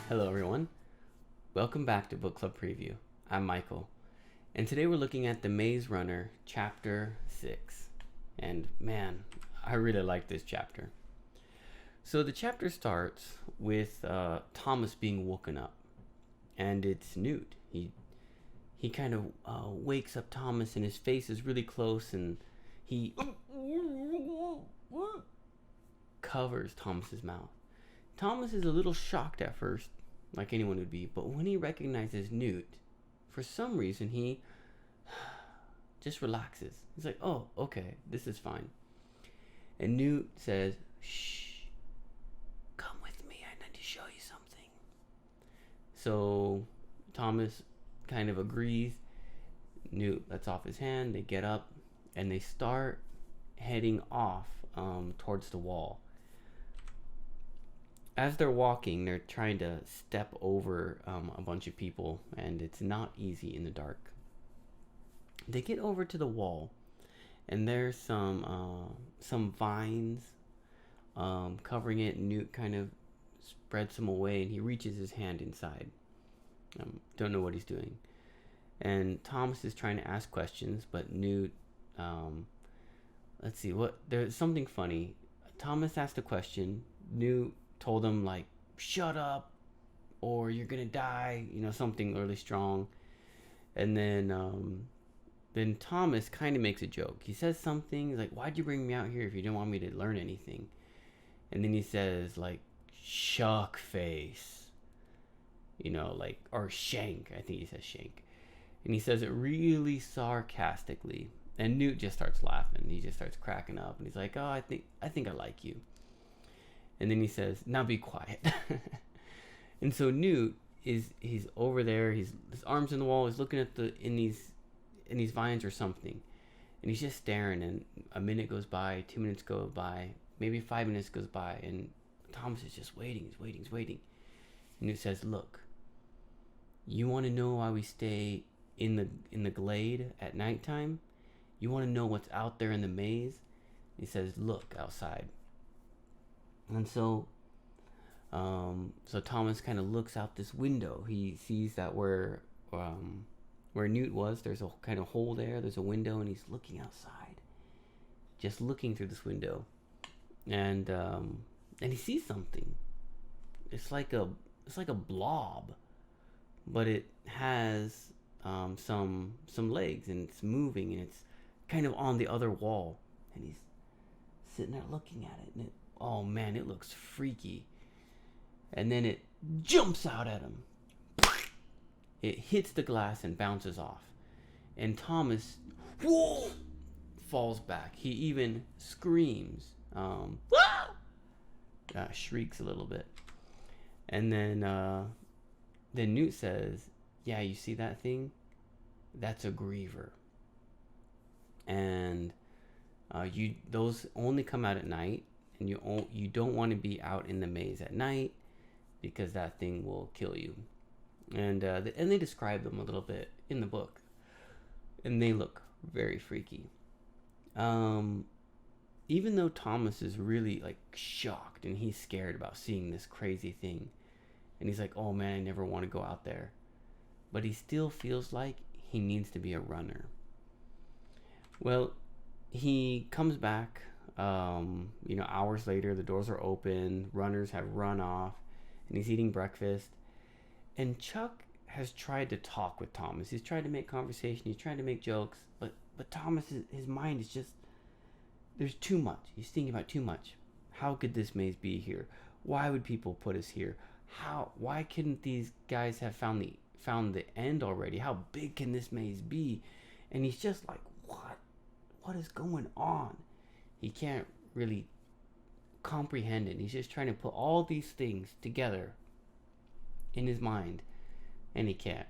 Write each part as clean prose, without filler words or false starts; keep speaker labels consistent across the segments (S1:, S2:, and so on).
S1: Hello, everyone. Welcome back to Book Club Preview. I'm Michael, and today we're looking at The Maze Runner, Chapter 6. And man, I really like this chapter. So the chapter starts with Thomas being woken up, and it's Newt. He kind of wakes up Thomas, and his face is really close, and he covers Thomas's mouth. Thomas is a little shocked at first, like anyone would be, but when he recognizes Newt, for some reason he just relaxes. He's like, oh, okay, this is fine. And Newt says, shh, come with me, I need to show you something. So Thomas kind of agrees. Newt lets off his hand, they get up, and they start heading off towards the wall. As they're walking, they're trying to step over a bunch of people, and it's not easy in the dark. They get over to the wall, and there's some vines covering it. Newt kind of spreads them away, and he reaches his hand inside. Don't know what he's doing. And Thomas is trying to ask questions, but Newt, let's see, there's something funny. Thomas asked a question. Newt told him, like, shut up or you're gonna die, something really strong. And then Thomas kind of makes a joke. He says something like, why'd you bring me out here if you didn't want me to learn anything? And then he says, like, shuck face, or shank. I think he says shank. And he says it really sarcastically. And Newt just starts laughing. He just starts cracking up, and he's like, oh, I think I like you. And then he says, now be quiet. And so Newt he's over there, his arms in the wall, he's looking at in these vines or something. And he's just staring, and a minute goes by, 2 minutes go by, maybe 5 minutes goes by, and Thomas is just waiting, he's waiting. And Newt says, look, you want to know why we stay in the glade at nighttime? You want to know what's out there in the maze? He says, look outside. And so Thomas kind of looks out this window. He sees that where Newt was, there's a kind of hole there. There's a window, and he's looking outside, just looking through this window, and he sees something. It's like a blob, but it has some legs, and it's moving, and it's kind of on the other wall, and he's sitting there looking at it, and oh man, it looks freaky. And then it jumps out at him. It hits the glass and bounces off. And Thomas, whoa, falls back. He even screams, shrieks a little bit. And then Newt says, yeah, you see that thing? That's a griever. And those only come out at night. And you don't want to be out in the maze at night because that thing will kill you. And they describe them a little bit in the book, and they look very freaky. Even though Thomas is really like shocked and he's scared about seeing this crazy thing, and he's like, oh man, I never want to go out there, but he still feels like he needs to be a runner. Well, he comes back. Hours later, the doors are open, runners have run off, and he's eating breakfast. And Chuck has tried to talk with Thomas. He's tried to make conversation, he's trying to make jokes, but Thomas, his mind is just, there's too much. He's thinking about too much. How could this maze be here? Why would people put us here? Why couldn't these guys have found the end already? How big can this maze be? And he's just like, what is going on? He can't really comprehend it. He's just trying to put all these things together in his mind, and he can't.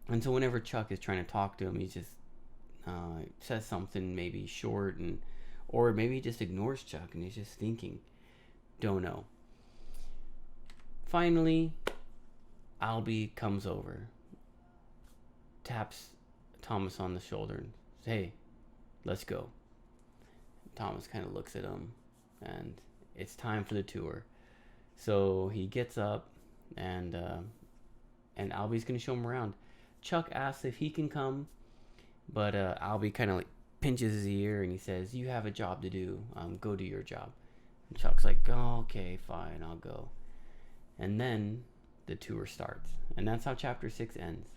S1: And so whenever Chuck is trying to talk to him, he just says something maybe short, or maybe he just ignores Chuck and he's just thinking. Don't know. Finally, Albie comes over, taps Thomas on the shoulder, and says, hey, let's go. Thomas kind of looks at him, and it's time for the tour. So he gets up, and Albie's gonna show him around. Chuck asks if he can come, but Albie kind of like pinches his ear and he says, "You have a job to do. Go do your job." And Chuck's like, "Oh, okay, fine, I'll go." And then the tour starts, and that's how chapter 6 ends.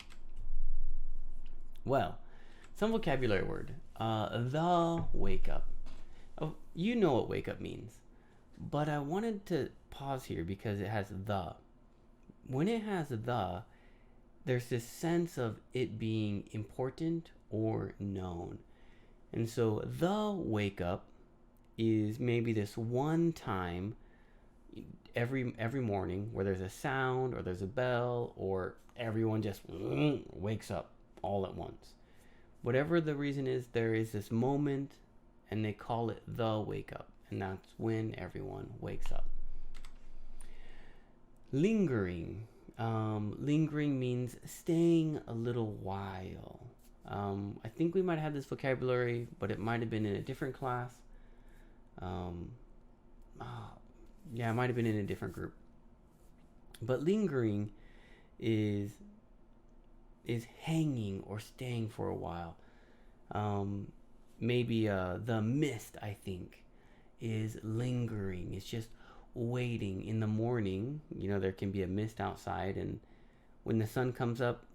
S1: Well, some vocabulary word. The wake up. Oh, you know what wake up means, but I wanted to pause here because it has the. When it has the, there's this sense of it being important or known. And so the wake up is maybe this one time every morning where there's a sound or there's a bell or everyone just wakes up all at once. Whatever the reason is, there is this moment and they call it the wake up, and that's when everyone wakes up. Lingering. Lingering means staying a little while. I think we might have this vocabulary, but it might have been in a different class. Yeah, it might have been in a different group. But lingering is hanging or staying for a while. Maybe the mist, I think, is lingering. It's just waiting. In the morning, there can be a mist outside, and when the sun comes up,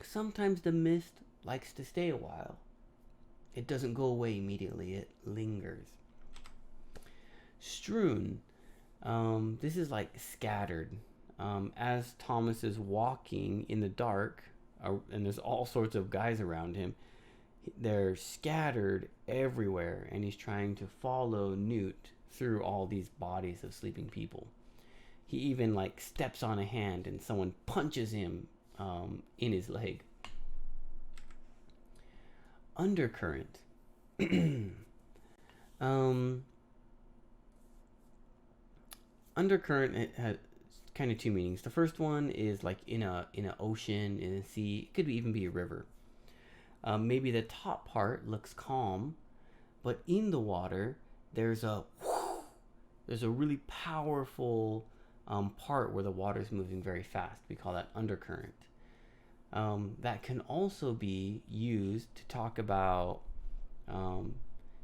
S1: sometimes the mist likes to stay a while. It doesn't go away immediately. It lingers. Strewn. This is like scattered. As Thomas is walking in the dark, and there's all sorts of guys around him, they're scattered everywhere, and he's trying to follow Newt through all these bodies of sleeping people. He even steps on a hand and someone punches him in his leg. Undercurrent. Undercurrent, it has kind of two meanings. The first one is like in an ocean, in a sea. It could even be a river. Maybe the top part looks calm, but in the water there's a really powerful part where the water is moving very fast. We call that undercurrent. That can also be used to talk about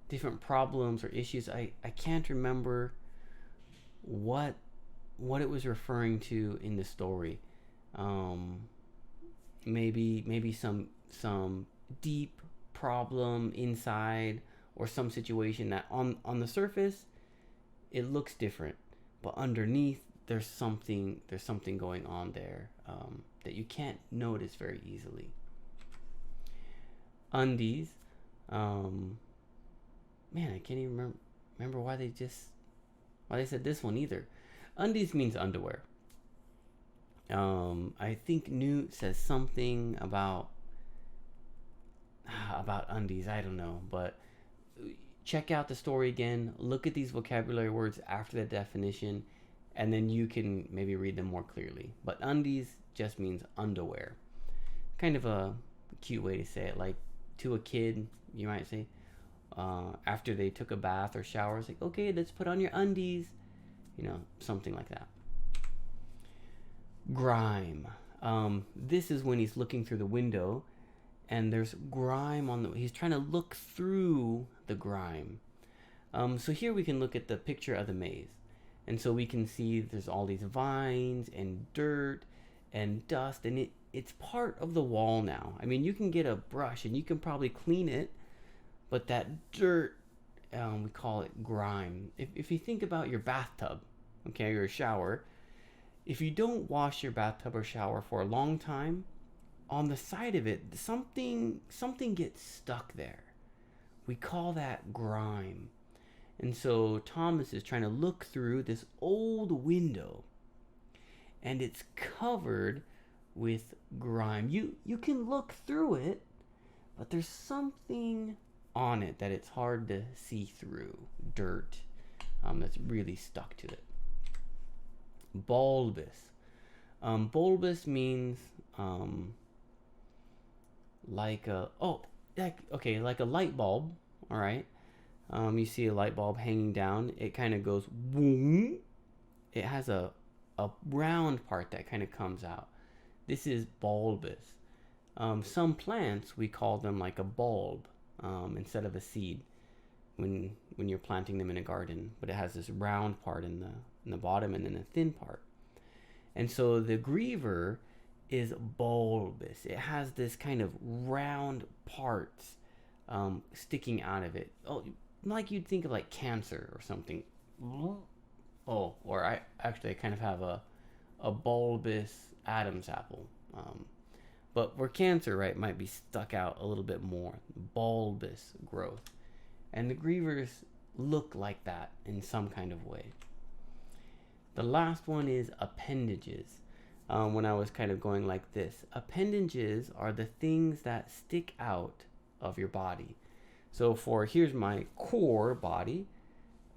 S1: different problems or issues. I can't remember what it was referring to in the story. Maybe some deep problem inside, or some situation that on the surface it looks different, but underneath there's something going on there that you can't notice very easily. Undies. Man, I can't even remember why they said this one either. Undies means underwear. I think Newt says something about undies. I don't know, but check out the story again. Look at these vocabulary words after the definition, and then you can maybe read them more clearly. But undies just means underwear. Kind of a cute way to say it. Like to a kid, you might say, after they took a bath or shower, it's like, okay, let's put on your undies. Something like that. Grime. This is when he's looking through the window and there's grime he's trying to look through the grime. So here we can look at the picture of the maze. And so we can see there's all these vines and dirt and dust, and it's part of the wall now. I mean, you can get a brush and you can probably clean it, but that dirt, we call it grime. If you think about your bathtub, okay, or a shower, if you don't wash your bathtub or shower for a long time, on the side of it, something gets stuck there. We call that grime. And so Thomas is trying to look through this old window, and it's covered with grime. You can look through it, but there's something on it that it's hard to see through. Dirt that's really stuck to it. Bulbous. Bulbous means like a light bulb. All right. You see a light bulb hanging down. It kind of goes boom. It has a a round part that kind of comes out. This is bulbous. Some plants, we call them like a bulb instead of a seed when you're planting them in a garden, but it has this round part in the bottom and then a thin part. And so the griever is bulbous. It has this kind of round parts sticking out of it. Oh, like you'd think of like cancer or something. Oh, or I kind of have a bulbous Adam's apple. But where cancer, right, might be stuck out a little bit more, bulbous growth. And the grievers look like that in some kind of way. The last one is appendages. When I was kind of going like this, appendages are the things that stick out of your body. So here's my core body,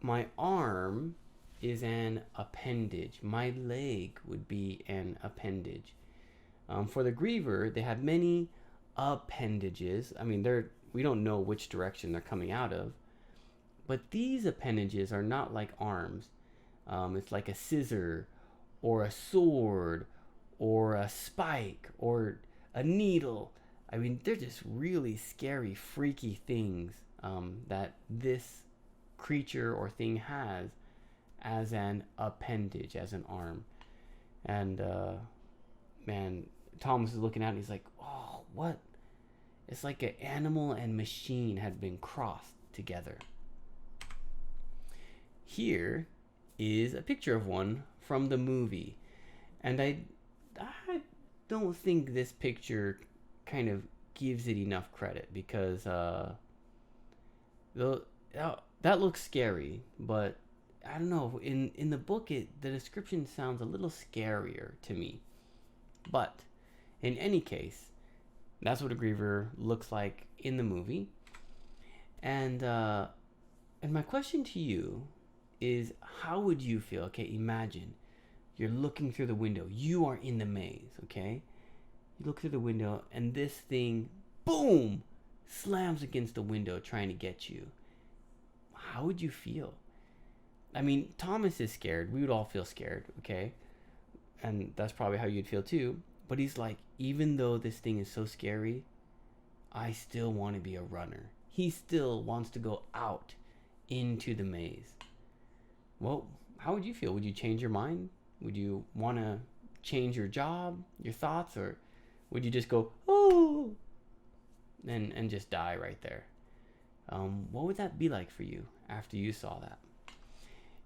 S1: my arm is an appendage. My leg would be an appendage. For the griever, they have many appendages. I mean, we don't know which direction they're coming out of, but these appendages are not like arms. It's like a scissor or a sword or a spike or a needle. I mean, they're just really scary, freaky things that this creature or thing has as an appendage, as an arm. And man, Thomas is looking at it and he's like, oh, what? It's like an animal and machine had been crossed together. Here is a picture of one from the movie. And I don't think this picture kind of gives it enough credit because that looks scary, but I don't know, in the book the description sounds a little scarier to me. But in any case, that's what a griever looks like in the movie. And my question to you is, how would you feel? Okay, imagine you're looking through the window. You are in the maze, okay? You look through the window and this thing, boom, slams against the window trying to get you. How would you feel? I mean, Thomas is scared. We would all feel scared, okay? And that's probably how you'd feel too. But he's like, even though this thing is so scary, I still want to be a runner. He still wants to go out into the maze. Well, how would you feel? Would you change your mind? Would you want to change your job, your thoughts, or would you just go, oh, and just die right there? What would that be like for you after you saw that?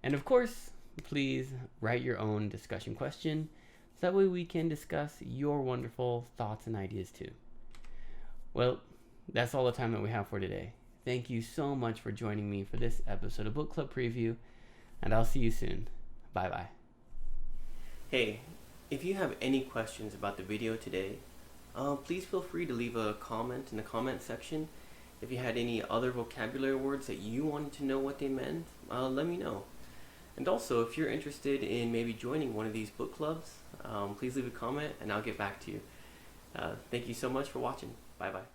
S1: And of course, please write your own discussion question so that way we can discuss your wonderful thoughts and ideas too. Well, that's all the time that we have for today. Thank you so much for joining me for this episode of Book Club Preview, and I'll see you soon. Bye-bye. Hey, if you have any questions about the video today, please feel free to leave a comment in the comment section. If you had any other vocabulary words that you wanted to know what they meant, let me know. And also, if you're interested in maybe joining one of these book clubs, please leave a comment and I'll get back to you. Thank you so much for watching. Bye-bye.